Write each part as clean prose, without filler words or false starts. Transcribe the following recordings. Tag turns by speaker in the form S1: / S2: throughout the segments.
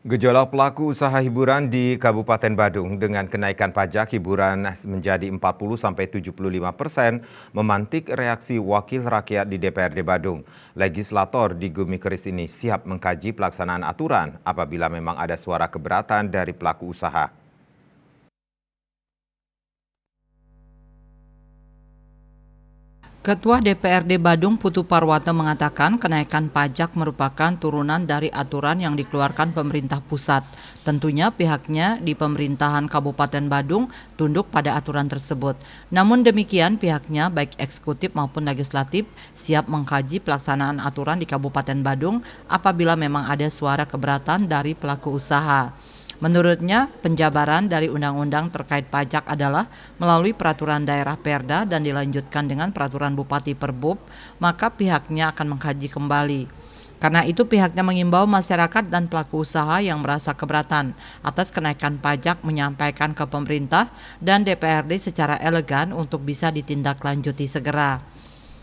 S1: Gejolak pelaku usaha hiburan di Kabupaten Badung dengan kenaikan pajak hiburan menjadi 40-75% memantik reaksi wakil rakyat di DPRD Badung. Legislator di Gumi Keris ini siap mengkaji pelaksanaan aturan apabila memang ada suara keberatan dari pelaku usaha.
S2: Ketua DPRD Badung Putu Parwata mengatakan kenaikan pajak merupakan turunan dari aturan yang dikeluarkan pemerintah pusat. Tentunya pihaknya di pemerintahan Kabupaten Badung tunduk pada aturan tersebut. Namun demikian pihaknya baik eksekutif maupun legislatif siap mengkaji pelaksanaan aturan di Kabupaten Badung apabila memang ada suara keberatan dari pelaku usaha. Menurutnya, penjabaran dari undang-undang terkait pajak adalah melalui peraturan daerah Perda dan dilanjutkan dengan peraturan Bupati Perbub, maka pihaknya akan mengkaji kembali. Karena itu pihaknya mengimbau masyarakat dan pelaku usaha yang merasa keberatan atas kenaikan pajak menyampaikan ke pemerintah dan DPRD secara elegan untuk bisa ditindaklanjuti segera.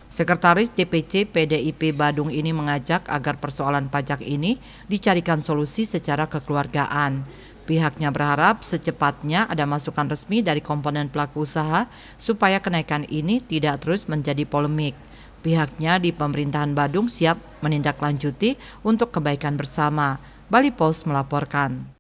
S2: Sekretaris DPC PDIP Badung ini mengajak agar persoalan pajak ini dicarikan solusi secara kekeluargaan. Pihaknya berharap secepatnya ada masukan resmi dari komponen pelaku usaha supaya kenaikan ini tidak terus menjadi polemik. Pihaknya di pemerintahan Badung siap menindaklanjuti untuk kebaikan bersama. Bali Post melaporkan.